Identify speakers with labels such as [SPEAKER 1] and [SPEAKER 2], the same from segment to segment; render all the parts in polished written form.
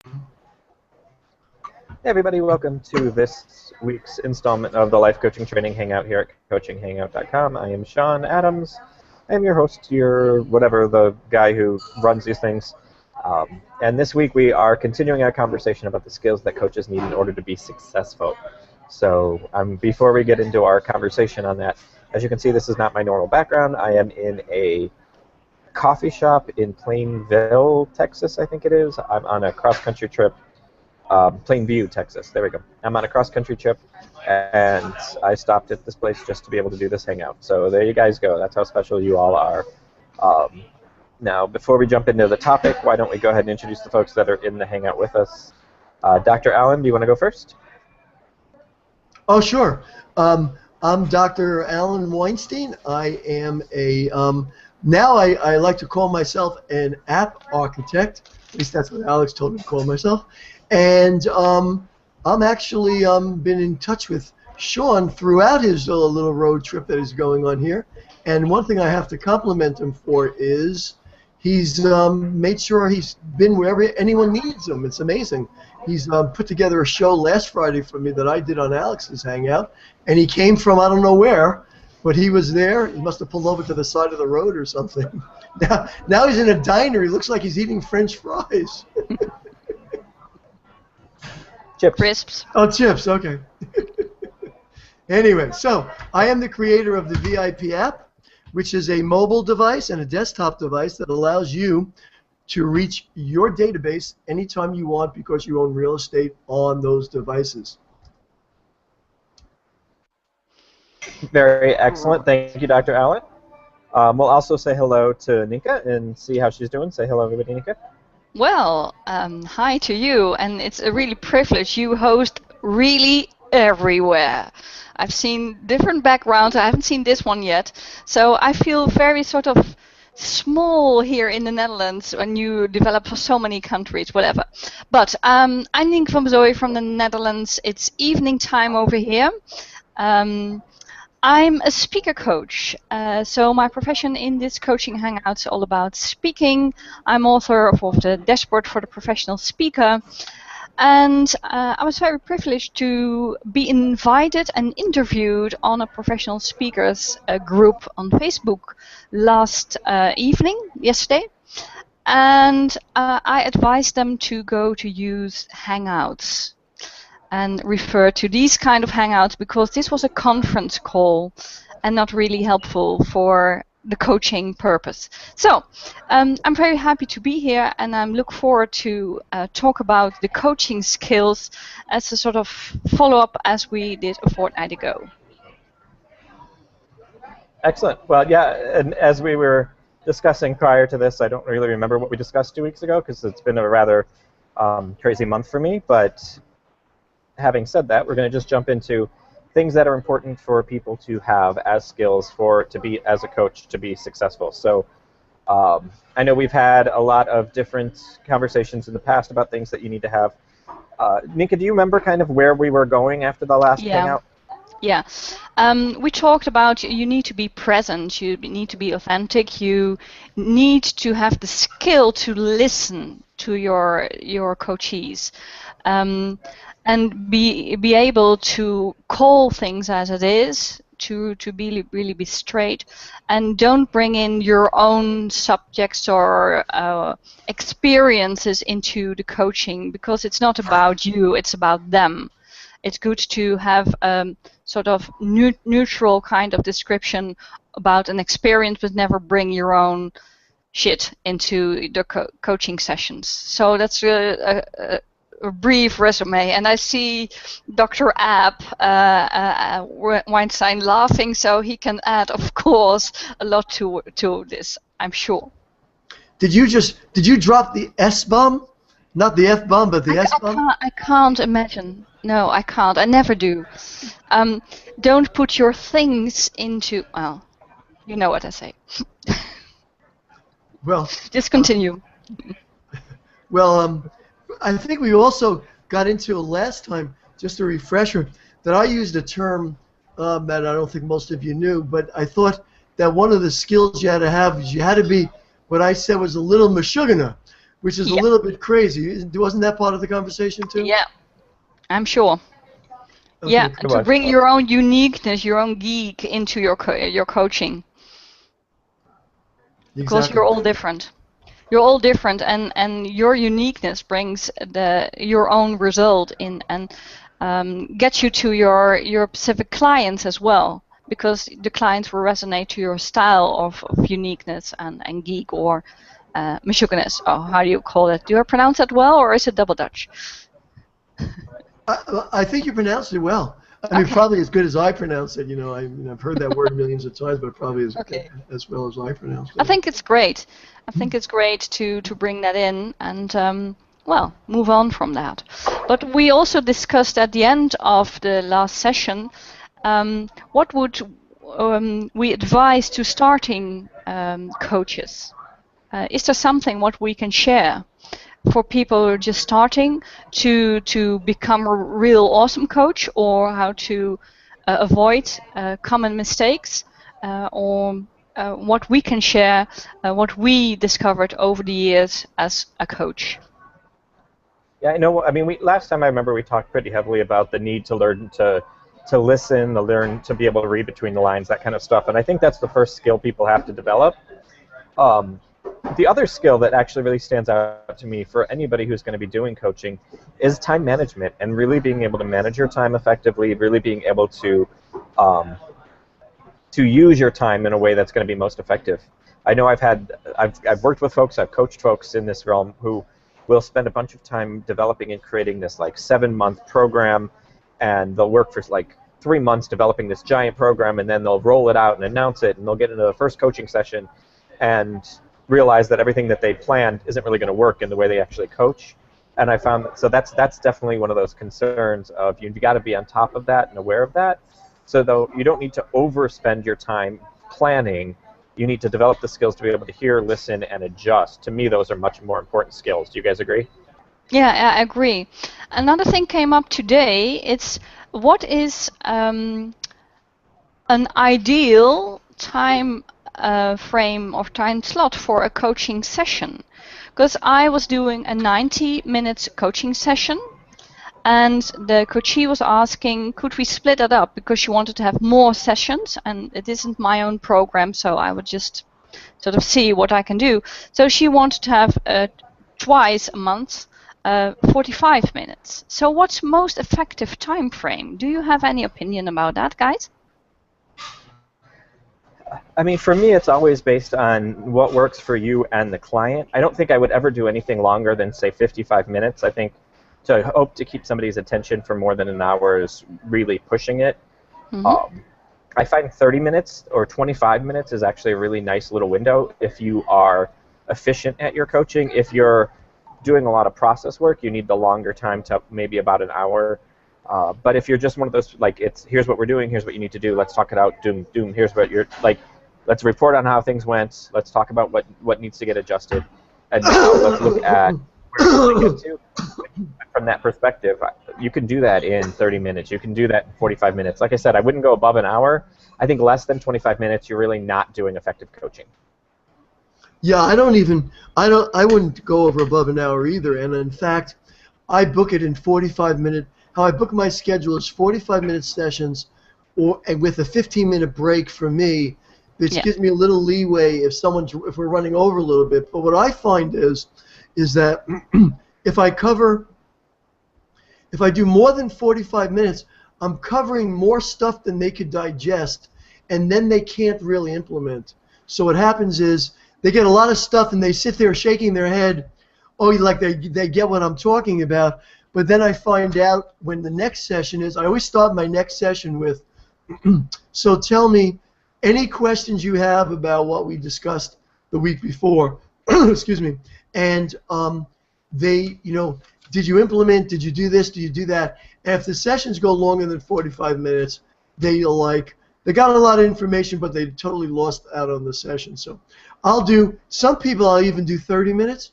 [SPEAKER 1] Hey everybody, welcome to this week's installment of the Life Coaching Training Hangout here at coachinghangout.com. I am Sean Adams. I am your host, your whatever, the guy who runs these things. And this week we are continuing our conversation about the skills that coaches need in order to be successful. So before we get into our conversation on that, as you can see, this is not my normal background. I am in a coffee shop in Plainville, Texas, I think it is. I'm on a cross-country trip. Plainview, Texas. There we go. I'm on a cross-country trip, and I stopped at this place just to be able to do this hangout. So there you guys go. That's how special you all are. Now, before we jump into the topic, why don't we go ahead and introduce the folks that are in the hangout with us. Dr. Allen, do you want to go first?
[SPEAKER 2] Oh, sure. I'm Dr. Alan Weinstein. I am now I like to call myself an app architect. At least that's what Alex told me to call myself. And I'm actually been in touch with Sean throughout his little road trip that is going on here. And one thing I have to compliment him for is he's made sure he's been wherever anyone needs him. It's amazing. He's put together a show last Friday for me that I did on Alex's Hangout. And he came from I don't know where, but he was there. He must have pulled over to the side of the road or something. Now he's in a diner. He looks like he's eating French fries.
[SPEAKER 1] Chips.
[SPEAKER 3] Crisps.
[SPEAKER 2] Oh, chips, okay. Anyway, so I am the creator of the VIP app, which is a mobile device and a desktop device that allows you to reach your database anytime you want because you own real estate on those devices.
[SPEAKER 1] Very excellent. Thank you, Dr. Allen. We'll also say hello to Nika and see how she's doing. Say hello, everybody, Nika.
[SPEAKER 3] Well, hi to you, and it's a really privilege. You host really everywhere. I've seen different backgrounds. I haven't seen this one yet, so I feel very sort of small here in the Netherlands when you develop for so many countries, whatever. But I'm Nienke van Bezooij from the Netherlands. It's evening time over here. I'm a speaker coach, so my profession in this coaching hangout is all about speaking. I'm author of the Dashboard for the Professional Speaker, and I was very privileged to be invited and interviewed on a professional speakers group on Facebook yesterday, and I advised them to go to use Hangouts and refer to these kind of hangouts because this was a conference call and not really helpful for the coaching purpose. So I'm very happy to be here, and I look forward to talk about the coaching skills as a sort of follow-up as we did a fortnight ago.
[SPEAKER 1] Excellent. Well, yeah, and as we were discussing prior to this, I don't really remember what we discussed 2 weeks ago because it's been a rather crazy month for me, but having said that, we're going to just jump into things that are important for people to have as skills to be, as a coach, to be successful. So I know we've had a lot of different conversations in the past about things that you need to have. Nika, do you remember kind of where we were going after the last hangout?
[SPEAKER 3] Yeah. We talked about you need to be present, you need to be authentic, you need to have the skill to listen to your coachees. And be able to call things as it is, to really be straight, and don't bring in your own subjects or experiences into the coaching because it's not about you, it's about them. It's good to have sort of neutral kind of description about an experience, but never bring your own shit into the coaching sessions. So that's a brief resume, and I see Dr. Weinstein laughing, so he can add, of course, a lot to this, I'm sure.
[SPEAKER 2] Did you drop the S-bomb? Not the F-bomb, but the S-bomb?
[SPEAKER 3] I can't imagine. No, I can't. I never do. Don't put your things into, well, you know what I say.
[SPEAKER 2] Well,
[SPEAKER 3] just continue.
[SPEAKER 2] Well, I think we also got into last time, just a refresher, that I used a term that I don't think most of you knew, but I thought that one of the skills you had to have is you had to be what I said was a little mashugana, which is a
[SPEAKER 3] Yeah.
[SPEAKER 2] little bit crazy. Wasn't that part of the conversation too?
[SPEAKER 3] Yeah, I'm sure.
[SPEAKER 2] Okay,
[SPEAKER 3] Yeah,
[SPEAKER 1] It
[SPEAKER 3] to
[SPEAKER 1] was.
[SPEAKER 3] bring your own uniqueness, your own geek into your coaching, because
[SPEAKER 2] exactly.
[SPEAKER 3] you're all different. You're all different, and your uniqueness brings your own result in, and gets you to your specific clients as well, because the clients will resonate to your style of uniqueness and geek, or misogynist. Oh, how do you call it? Do I pronounce that well, or is it double Dutch?
[SPEAKER 2] I think you pronounced it well. I mean,
[SPEAKER 3] Okay.
[SPEAKER 2] probably as good as I pronounce it. You know, I've heard that word millions of times, but probably
[SPEAKER 3] Okay.
[SPEAKER 2] as well as I pronounce
[SPEAKER 3] I
[SPEAKER 2] it.
[SPEAKER 3] think it's great. I think it's great to bring that in and well, move on from that. But we also discussed at the end of the last session, what would we advise to starting coaches? Is there something what we can share for people who are just starting to become a real awesome coach, or how to avoid common mistakes, or what we can share, what we discovered over the years as a coach?
[SPEAKER 1] Yeah, I know. I mean, last time I remember we talked pretty heavily about the need to learn to listen, to learn to be able to read between the lines, that kind of stuff. And I think that's the first skill people have to develop. Um, the other skill that actually really stands out to me for anybody who's going to be doing coaching is time management, and really being able to manage your time effectively, really being able um, to use your time in a way that's going to be most effective. I know I've worked with folks, I've coached folks in this realm who will spend a bunch of time developing and creating this like 7-month program, and they'll work for like 3 months developing this giant program, and then they'll roll it out and announce it, and they'll get into the first coaching session and realize that everything that they planned isn't really going to work in the way they actually coach. And I found that, so that's definitely one of those concerns of you've got to be on top of that and aware of that. So though you don't need to overspend your time planning, you need to develop the skills to be able to hear, listen, and adjust. To me, those are much more important skills. Do you guys agree?
[SPEAKER 3] Yeah, I agree. Another thing came up today. It's what is an ideal time frame or time slot for a coaching session? Because I was doing a 90-minute coaching session, and the coachee was asking, could we split it up, because she wanted to have more sessions, and it isn't my own program, so I would just sort of see what I can do. So she wanted to have twice a month, 45 minutes. So what's most effective time frame? Do you have any opinion about that, guys?
[SPEAKER 1] I mean, for me, it's always based on what works for you and the client. I don't think I would ever do anything longer than, say, 55 minutes. I think to hope to keep somebody's attention for more than an hour is really pushing it.
[SPEAKER 3] Mm-hmm.
[SPEAKER 1] I find 30 minutes or 25 minutes is actually a really nice little window if you are efficient at your coaching. If you're doing a lot of process work, you need the longer time, to maybe about an hour. But if you're just one of those, like, here's what we're doing, here's what you need to do, let's talk it out, doom, doom, here's what you're, like, let's report on how things went, let's talk about what needs to get adjusted, and now let's look at where we want to get to. From that perspective, you can do that in 30 minutes, you can do that in 45 minutes. Like I said, I wouldn't go above an hour. I think less than 25 minutes, you're really not doing effective coaching.
[SPEAKER 2] Yeah, I wouldn't go over above an hour either. And in fact, I book it in 45-minute. How I book my schedule is 45-minute sessions, and with a 15-minute break for me, which gives me a little leeway if we're running over a little bit. But what I find is that if I do more than 45 minutes, I'm covering more stuff than they could digest, and then they can't really implement. So what happens is they get a lot of stuff, and they sit there shaking their head, like they get what I'm talking about. But then I find out when the next session is, I always start my next session with, so tell me any questions you have about what we discussed the week before, excuse me, and they, did you implement, did you do this, did you do that? And if the sessions go longer than 45 minutes, they got a lot of information, but they totally lost out on the session. So some people I'll even do 30 minutes,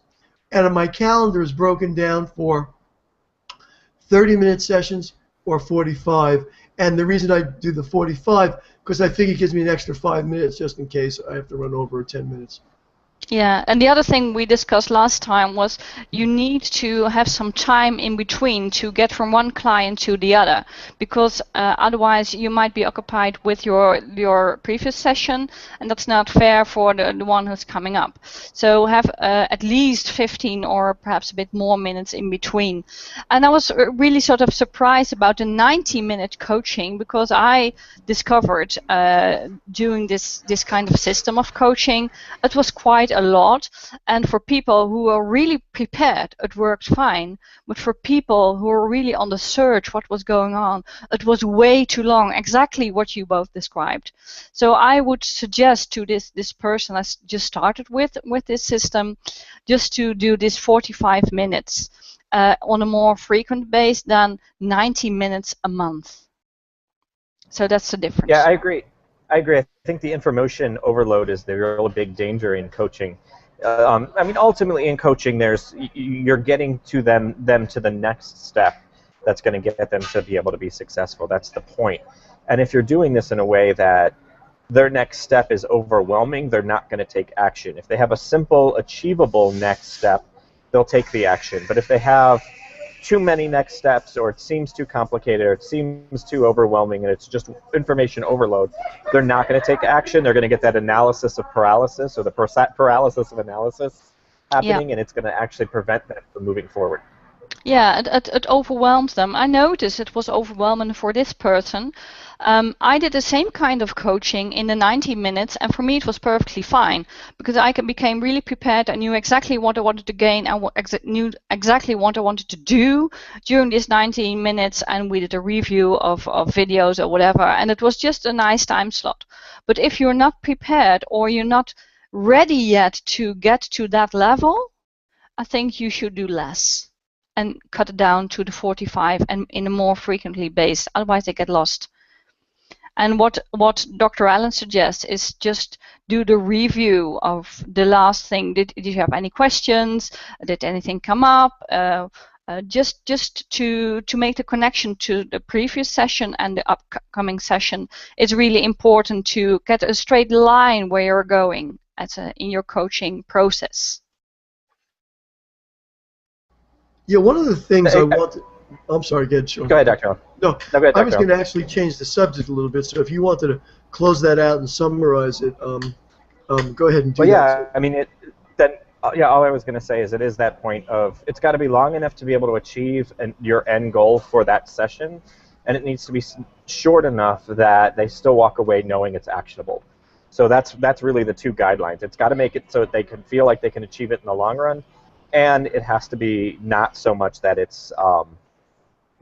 [SPEAKER 2] and my calendar is broken down for 30-minute sessions or 45. And the reason I do the 45, because I think it gives me an extra 5 minutes just in case I have to run over 10 minutes.
[SPEAKER 3] Yeah, and the other thing we discussed last time was you need to have some time in between to get from one client to the other, because otherwise you might be occupied with your previous session, and that's not fair for the one who's coming up. So have at least 15 or perhaps a bit more minutes in between. And I was really sort of surprised about the 90-minute coaching, because I discovered doing this kind of system of coaching, it was quite a lot, and for people who are really prepared, it worked fine. But for people who are really on the search, what was going on, it was way too long. Exactly what you both described. So I would suggest to this person I just started with this system, just to do this 45 minutes on a more frequent base than 90 minutes a month. So that's the difference.
[SPEAKER 1] Yeah, I agree. I think the information overload is the real big danger in coaching. I mean, ultimately in coaching, you're getting to them to the next step that's going to get them to be able to be successful. That's the point. And if you're doing this in a way that their next step is overwhelming, they're not going to take action. If they have a simple, achievable next step, they'll take the action. But if they have too many next steps, or it seems too complicated, or it seems too overwhelming, and it's just information overload, they're not going to take action. They're going to get that analysis of paralysis, or the paralysis of analysis happening, and it's going to actually prevent them from moving forward.
[SPEAKER 3] Yeah, it overwhelms them. I noticed it was overwhelming for this person. I did the same kind of coaching in the 90 minutes, and for me it was perfectly fine, because I became really prepared. I knew exactly what I wanted to gain. I knew exactly what I wanted to do during these 90 minutes, and we did a review of videos or whatever, and it was just a nice time slot. But if you're not prepared, or you're not ready yet to get to that level, I think you should do less and cut it down to the 45 and in a more frequently based, otherwise they get lost. And what Dr. Allen suggests is just do the review of the last thing. Did you have any questions? Did anything come up? Just to make the connection to the previous session and the upcoming session. It's really important to get a straight line where you're going in your coaching process.
[SPEAKER 2] Yeah, one of the things I wanted. I'm sorry, go ahead, Sean.
[SPEAKER 1] Go ahead, Dr. Allen.
[SPEAKER 2] No,
[SPEAKER 1] go ahead,
[SPEAKER 2] I was
[SPEAKER 1] Dr.
[SPEAKER 2] going to actually change the subject a little bit, so if you wanted to close that out and summarize it, go ahead and do that.
[SPEAKER 1] Yeah, I mean, all I was going to say is it is that point of it's got to be long enough to be able to achieve your end goal for that session, and it needs to be short enough that they still walk away knowing it's actionable. So that's really the two guidelines. It's got to make it so that they can feel like they can achieve it in the long run, and it has to be not so much that it's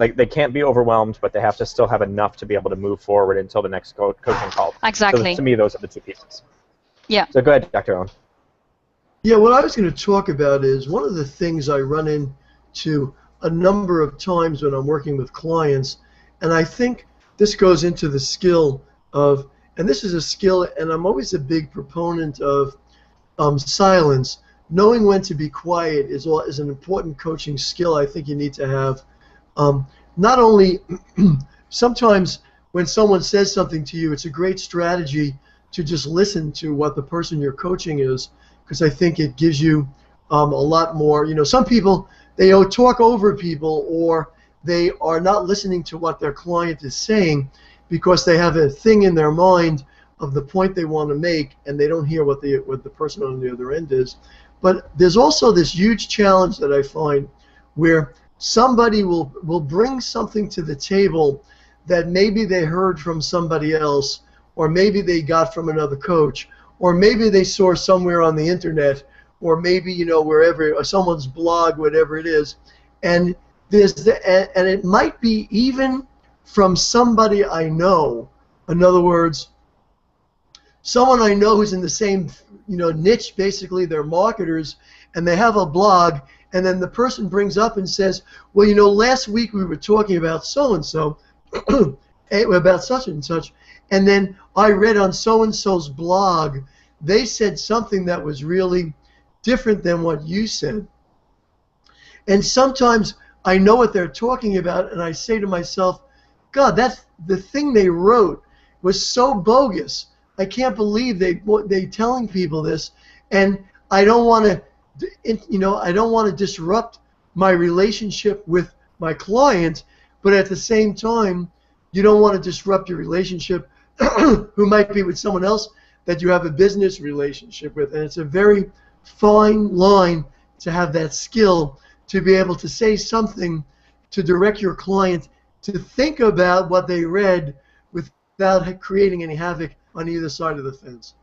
[SPEAKER 1] like they can't be overwhelmed, but they have to still have enough to be able to move forward until the next coaching call.
[SPEAKER 3] Exactly.
[SPEAKER 1] So to me, those are the two pieces.
[SPEAKER 3] Yeah.
[SPEAKER 1] So go ahead, Dr. Allen.
[SPEAKER 2] Yeah, what I was going to talk about is one of the things I run into a number of times when I'm working with clients, and I think this goes into the skill of, and this is a skill, and I'm always a big proponent of silence. Knowing when to be quiet is an important coaching skill I think you need to have. Not only, sometimes when someone says something to you, it's a great strategy to just listen to what the person you're coaching is, because I think it gives you a lot more. You know, some people, they talk over people, or they are not listening to what their client is saying because they have a thing in their mind of the point they want to make, and they don't hear what the person on the other end is. But there's also this huge challenge that I find where somebody will bring something to the table that maybe they heard from somebody else, or maybe they got from another coach, or maybe they saw somewhere on the internet, or maybe, you know, wherever, or someone's blog, whatever it is, and and it might be even from somebody I know. In other words, someone I know who's in the same, you know, niche. Basically, they're marketers, and they have a blog, and then the person brings up and says, well, you know, last week we were talking about so-and-so, about such and such, and then I read on so-and-so's blog, they said something that was really different than what you said. And sometimes I know what they're talking about, and I say to myself, God, that's the thing they wrote was so bogus. I can't believe they telling people this. And I don't want to, I don't want to disrupt my relationship with my client, but at the same time, you don't want to disrupt your relationship who might be with someone else that you have a business relationship with. And it's a very fine line to have that skill to be able to say something to direct your client to think about what they read without creating any havoc on either side of the fence.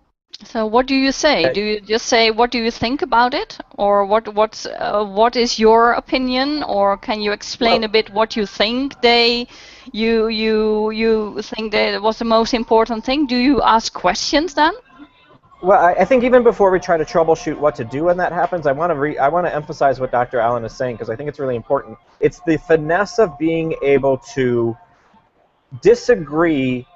[SPEAKER 3] So what do you say? Do you just say what do you think about it, or what is your opinion, or can you explain a bit what you think you think that was the most important thing? Do you ask questions then?
[SPEAKER 1] Well, I think even before we try to troubleshoot what to do when that happens, I want to emphasize what Dr. Allen is saying, because I think it's really important. It's the finesse of being able to disagree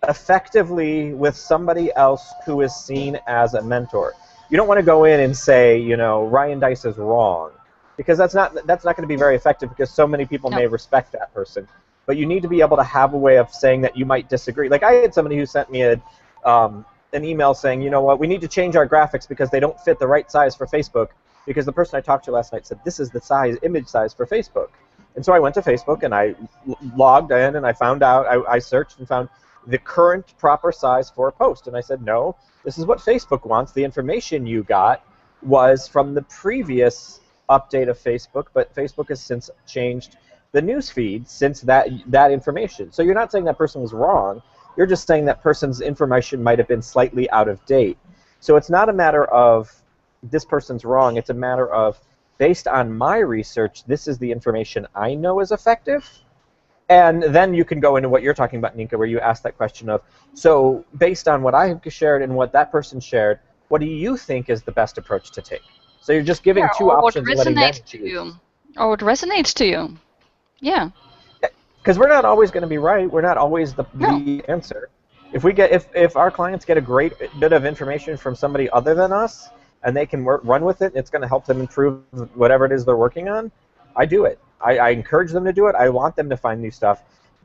[SPEAKER 1] effectively with somebody else who is seen as a mentor. You don't want to go in and say, Ryan Dice is wrong, because that's not going to be very effective, because so many people may respect that person. But you need to be able to have a way of saying that you might disagree. Like I had somebody who sent me an email saying, you know what, we need to change our graphics because they don't fit the right size for Facebook, because the person I talked to last night said this is the image size for Facebook. And so I went to Facebook and I logged in and I found out, I searched and found the current proper size for a post. And I said, no, this is what Facebook wants. The information you got was from the previous update of Facebook, but Facebook has since changed the news feed since that information. So you're not saying that person was wrong. You're just saying that person's information might have been slightly out of date. So it's not a matter of this person's wrong. It's a matter of, based on my research, this is the information I know is effective. And then you can go into what you're talking about, Nika, where you ask that question of, so based on what I have shared and what that person shared, what do you think is the best approach to take? So you're just giving two options and letting them choose.
[SPEAKER 3] Or what resonates to you. Yeah.
[SPEAKER 1] Because we're not always going to be right. We're not always the answer. If our clients get a great bit of information from somebody other than us, and they can run with it, it's going to help them improve whatever it is they're working on, I do it. I encourage them to do it. I want them to find new stuff.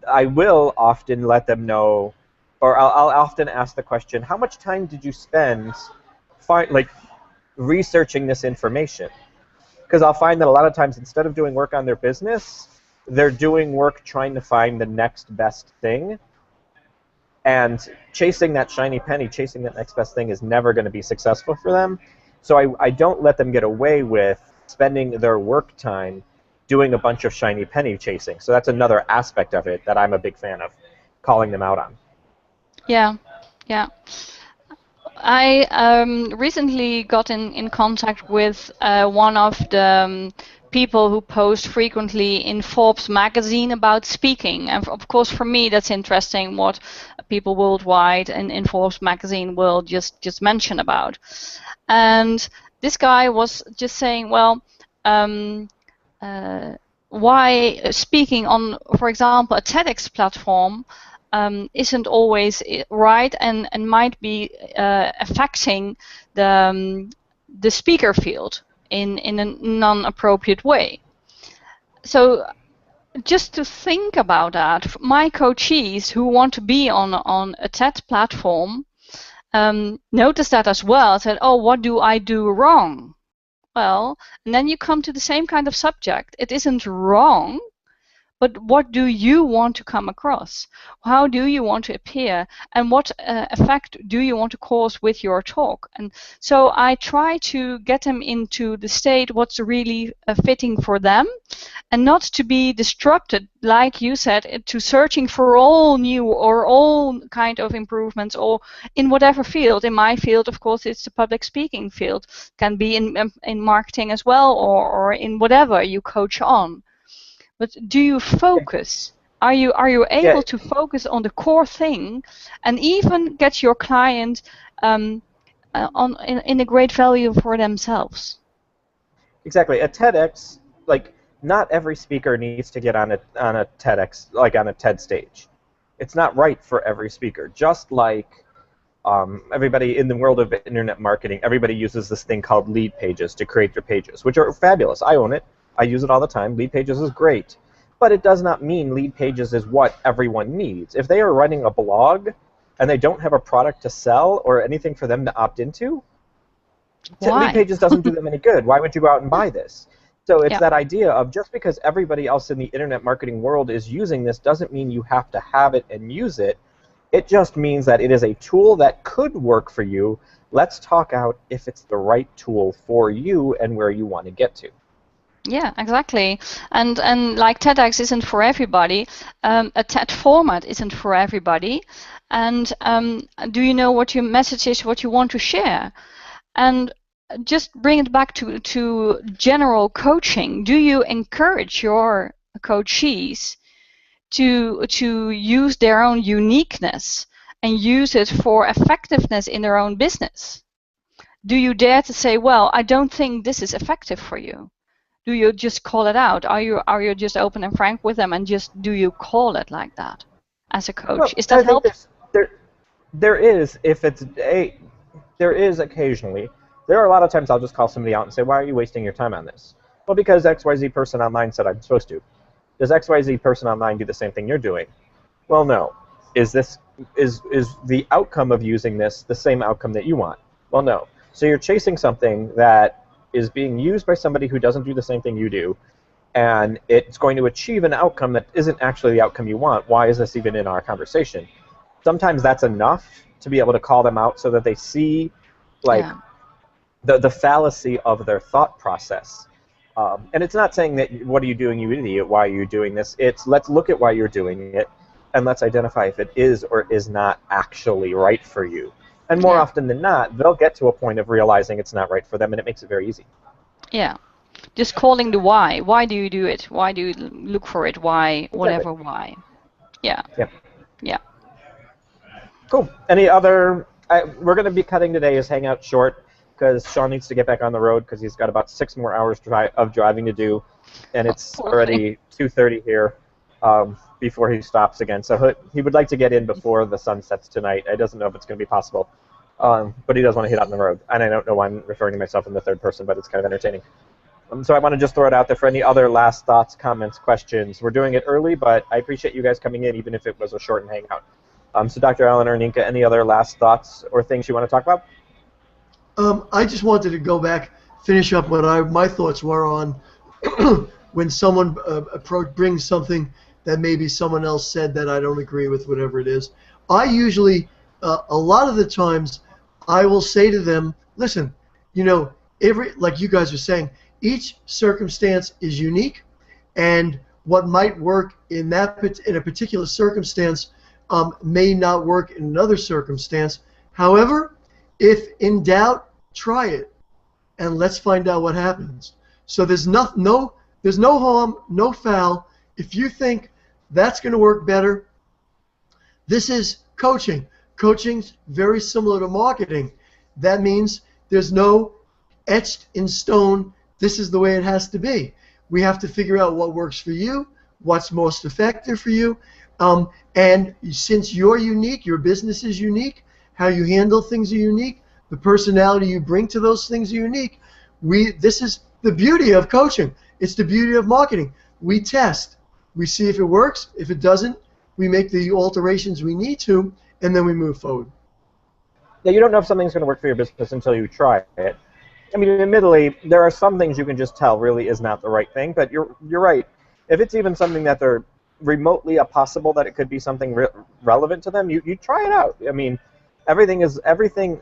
[SPEAKER 1] I will often let them know, or I'll often ask the question, how much time did you spend researching this information? Because I'll find that a lot of times, instead of doing work on their business, they're doing work trying to find the next best thing. And chasing that shiny penny, chasing that next best thing is never going to be successful for them. So I don't let them get away with spending their work time doing a bunch of shiny penny chasing. So that's another aspect of it that I'm a big fan of calling them out on.
[SPEAKER 3] Yeah, yeah. I recently got in contact with one of the people who post frequently in Forbes magazine about speaking. And of course, for me, that's interesting what people worldwide and in Forbes magazine will just mention about. And this guy was just saying, well, why speaking on, for example, a TEDx platform isn't always right and might be affecting the speaker field in a non-appropriate way. So just to think about that, my coachees who want to be on a TED platform notice that as well, said, oh, what do I do wrong? Well, and then you come to the same kind of subject. It isn't wrong, but what do you want to come across? How do you want to appear? And what effect do you want to cause with your talk? And so I try to get them into the state what's really fitting for them, and not to be disrupted, like you said, to searching for all new or all kind of improvements, or in whatever field. In my field, of course, it's the public speaking field. Can be in marketing as well, or in whatever you coach on. But do you focus? Are you able to focus on the core thing, and even get your client in a great value for themselves?
[SPEAKER 1] Exactly. At TEDx, not every speaker needs to get on a TEDx, on a TED stage. It's not right for every speaker. Just like everybody in the world of internet marketing, everybody uses this thing called lead pages to create their pages, which are fabulous. I own it. I use it all the time. Lead pages is great. But it does not mean lead pages is what everyone needs. If they are running a blog and they don't have a product to sell or anything for them to opt into,
[SPEAKER 3] Why?
[SPEAKER 1] lead pages doesn't do them any good. Why would you go out and buy this? So it's
[SPEAKER 3] Yeah.
[SPEAKER 1] that idea of just because everybody else in the internet marketing world is using this doesn't mean you have to have it and use it. It just means that it is a tool that could work for you. Let's talk out if it's the right tool for you and where you want to get to.
[SPEAKER 3] Yeah, exactly. And like TEDx isn't for everybody, a TED format isn't for everybody. And do you know what your message is, what you want to share? And just bring it back to general coaching. Do you encourage your coachees to use their own uniqueness and use it for effectiveness in their own business? Do you dare to say, well, I don't think this is effective for you? Do you just call it out? Are you just open and frank with them, and just do you call it like that as a coach?
[SPEAKER 1] Well,
[SPEAKER 3] Is that
[SPEAKER 1] I think
[SPEAKER 3] helpful?
[SPEAKER 1] there is, if it's there is occasionally. There are a lot of times I'll just call somebody out and say, why are you wasting your time on this? Well, because XYZ person online said I'm supposed to. Does XYZ person online do the same thing you're doing? Well, no. Is the outcome of using this the same outcome that you want? Well, no. So you're chasing something that is being used by somebody who doesn't do the same thing you do, and it's going to achieve an outcome that isn't actually the outcome you want. Why is this even in our conversation? Sometimes that's enough to be able to call them out so that they see, like,
[SPEAKER 3] Yeah.
[SPEAKER 1] the fallacy of their thought process. And it's not saying that, what are you doing, you idiot, why are you doing this? It's, let's look at why you're doing it, and let's identify if it is or is not actually right for you. And more
[SPEAKER 3] Yeah.
[SPEAKER 1] often than not, they'll get to a point of realizing it's not right for them, and it makes it very easy.
[SPEAKER 3] Yeah. Just calling the why. Why do you do it? Why do you look for it? Why?
[SPEAKER 1] Exactly.
[SPEAKER 3] Whatever why. Yeah.
[SPEAKER 1] Yep.
[SPEAKER 3] Yeah.
[SPEAKER 1] Cool. Any other? We're going to be cutting today's hangout short because Sean needs to get back on the road because he's got about 6 more hours of driving to do, and it's
[SPEAKER 3] Poor
[SPEAKER 1] already 2:30 here before he stops again. So he would like to get in before the sun sets tonight. I doesn't know if it's going to be possible, but he does want to hit out on the road. And I don't know why I'm referring to myself in the third person, but it's kind of entertaining. So I want to just throw it out there for any other last thoughts, comments, questions. We're doing it early, but I appreciate you guys coming in, even if it was a shortened hangout. So Dr. Allen or Ninka, any other last thoughts or things you want to talk about?
[SPEAKER 2] I just wanted to go back, finish up what my thoughts were on when someone brings something that maybe someone else said that I don't agree with, whatever it is. I usually, a lot of the times, I will say to them, listen, like you guys are saying, each circumstance is unique, and what might work in a particular circumstance may not work in another circumstance. However, if in doubt, try it, and let's find out what happens. So there's no harm, no foul. If you think that's going to work better, this is coaching. Coaching's very similar to marketing. That means there's no etched in stone, this is the way it has to be. We have to figure out what works for you, what's most effective for you, and since you're unique, your business is unique, how you handle things are unique, the personality you bring to those things are unique. This is the beauty of coaching. It's the beauty of marketing. We test. We see if it works. If it doesn't, we make the alterations we need to, and then we move forward.
[SPEAKER 1] Yeah, you don't know if something's going to work for your business until you try it. I mean, admittedly, there are some things you can just tell really is not the right thing, but you're right. If it's even something that they're remotely possible that it could be something relevant to them, you try it out. I mean, everything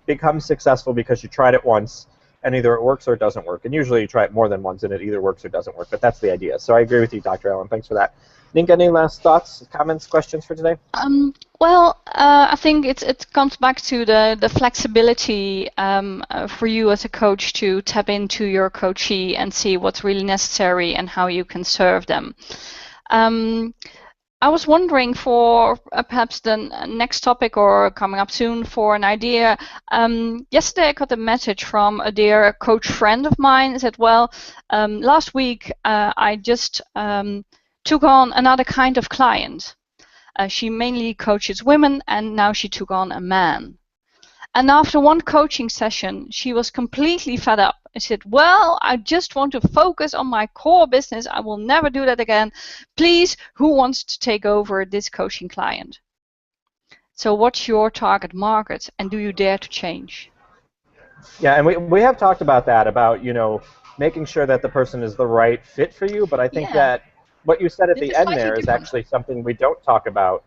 [SPEAKER 1] becomes successful because you tried it once, and either it works or it doesn't work. And usually you try it more than once, and it either works or doesn't work. But that's the idea. So I agree with you, Dr. Allen. Thanks for that. Ninka, any last thoughts, comments, questions for today?
[SPEAKER 3] Well, I think it comes back to the flexibility for you as a coach to tap into your coachee and see what's really necessary and how you can serve them. I was wondering for perhaps the next topic or coming up soon for an idea. Yesterday I got a message from a dear coach friend of mine. He said, well, last week I just took on another kind of client. She mainly coaches women, and now she took on a man. And after one coaching session, she was completely fed up. I said, well, I just want to focus on my core business. I will never do that again. Please, who wants to take over this coaching client? So what's your target market, and do you dare to change?
[SPEAKER 1] Yeah, and we have talked about that, about, making sure that the person is the right fit for you, but I think
[SPEAKER 3] Yeah.
[SPEAKER 1] that what you said at
[SPEAKER 3] This
[SPEAKER 1] the
[SPEAKER 3] is
[SPEAKER 1] end
[SPEAKER 3] slightly
[SPEAKER 1] there is
[SPEAKER 3] different.
[SPEAKER 1] actually something we don't talk about,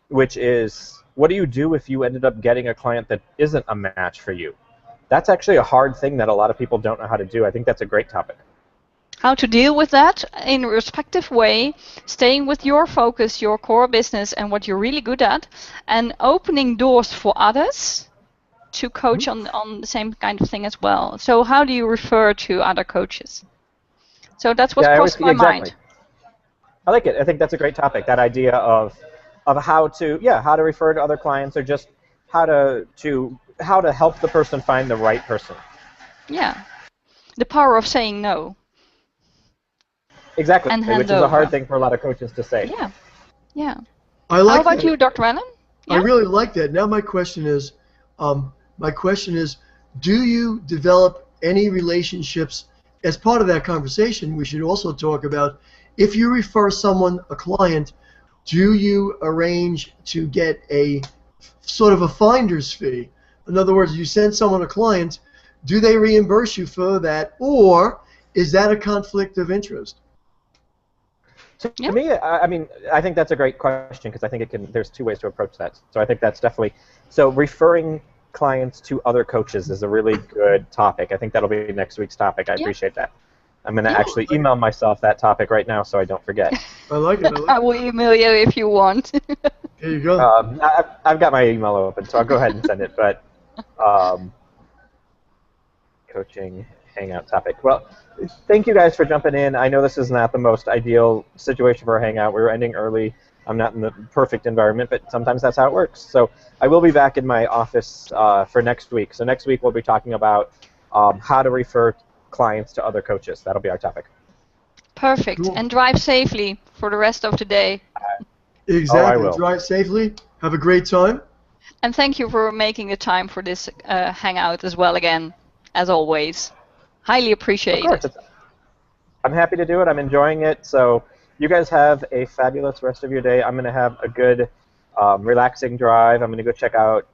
[SPEAKER 1] which is, what do you do if you ended up getting a client that isn't a match for you? That's actually a hard thing that a lot of people don't know how to do. I think that's a great topic.
[SPEAKER 3] How to deal with that in a respective way, staying with your focus, your core business, and what you're really good at, and opening doors for others to coach on the same kind of thing as well. So how do you refer to other coaches? So that's what
[SPEAKER 1] Yeah,
[SPEAKER 3] crossed my
[SPEAKER 1] exactly.
[SPEAKER 3] mind.
[SPEAKER 1] I like it. I think that's a great topic. That idea of how to refer to other clients, or just how to help the person find the right person.
[SPEAKER 3] Yeah. The power of saying no.
[SPEAKER 1] Exactly,
[SPEAKER 3] And
[SPEAKER 1] which
[SPEAKER 3] hand
[SPEAKER 1] is a hard
[SPEAKER 3] over.
[SPEAKER 1] thing for a lot of coaches to say.
[SPEAKER 3] Yeah. Yeah.
[SPEAKER 2] I
[SPEAKER 3] How
[SPEAKER 2] like
[SPEAKER 3] about
[SPEAKER 2] that.
[SPEAKER 3] you, Dr. Allen?
[SPEAKER 2] I
[SPEAKER 3] Yeah.
[SPEAKER 2] really like that. Now my question is, do you develop any relationships as part of that conversation? We should also talk about, if you refer someone, a client, do you arrange to get a sort of a finder's fee? In other words, you send someone a client, do they reimburse you for that, or is that a conflict of interest?
[SPEAKER 1] To
[SPEAKER 3] Yeah.
[SPEAKER 1] me, I think that's a great question, because I think there's two ways to approach that. So I think that's definitely, so referring clients to other coaches is a really good topic. I think that'll be next week's topic. I
[SPEAKER 3] Yeah.
[SPEAKER 1] appreciate that. I'm going to
[SPEAKER 3] Yeah.
[SPEAKER 1] actually email myself that topic right now so I don't forget.
[SPEAKER 2] I like it.
[SPEAKER 3] I will email you if you want.
[SPEAKER 2] There you go.
[SPEAKER 1] I've got my email open, so I'll go ahead and send it. But coaching hangout topic. Well, thank you guys for jumping in. I know this is not the most ideal situation for a hangout. We're ending early. I'm not in the perfect environment, but sometimes that's how it works. So I will be back in my office for next week. So next week we'll be talking about how to refer clients to other coaches. That'll be our topic.
[SPEAKER 3] Perfect.
[SPEAKER 2] Cool.
[SPEAKER 3] And drive safely for the rest of the day.
[SPEAKER 2] Exactly.
[SPEAKER 1] will.
[SPEAKER 2] Drive safely. Have a great time.
[SPEAKER 3] And thank you for making the time for this hangout as well again, as always. Highly appreciate
[SPEAKER 1] Of course.
[SPEAKER 3] it.
[SPEAKER 1] I'm happy to do it. I'm enjoying it. So you guys have a fabulous rest of your day. I'm going to have a good, relaxing drive. I'm going to go check out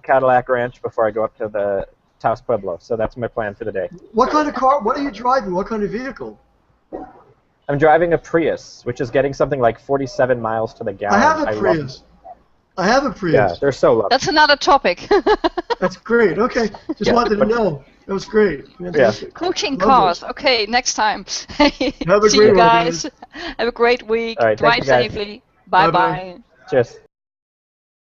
[SPEAKER 1] Cadillac Ranch before I go up to the Taos Pueblo. So that's my plan for the day.
[SPEAKER 2] What kind of car? What are you driving? What kind of vehicle?
[SPEAKER 1] I'm driving a Prius, which is getting something like 47 miles to the gallon.
[SPEAKER 2] I have a Prius. I have a Prius.
[SPEAKER 1] Yeah, they're so lovely.
[SPEAKER 3] That's another topic.
[SPEAKER 2] That's great. Okay. Just wanted to know. That was great. Fantastic.
[SPEAKER 3] Coaching
[SPEAKER 2] Lovely.
[SPEAKER 3] cars. Okay, next time.
[SPEAKER 2] Have a
[SPEAKER 3] See
[SPEAKER 2] great
[SPEAKER 3] you
[SPEAKER 2] one,
[SPEAKER 3] guys.
[SPEAKER 2] guys.
[SPEAKER 3] Have a great week.
[SPEAKER 1] All right,
[SPEAKER 3] Drive
[SPEAKER 1] thank you, guys.
[SPEAKER 3] safely. Bye-bye.
[SPEAKER 2] Bye-bye.
[SPEAKER 1] Cheers.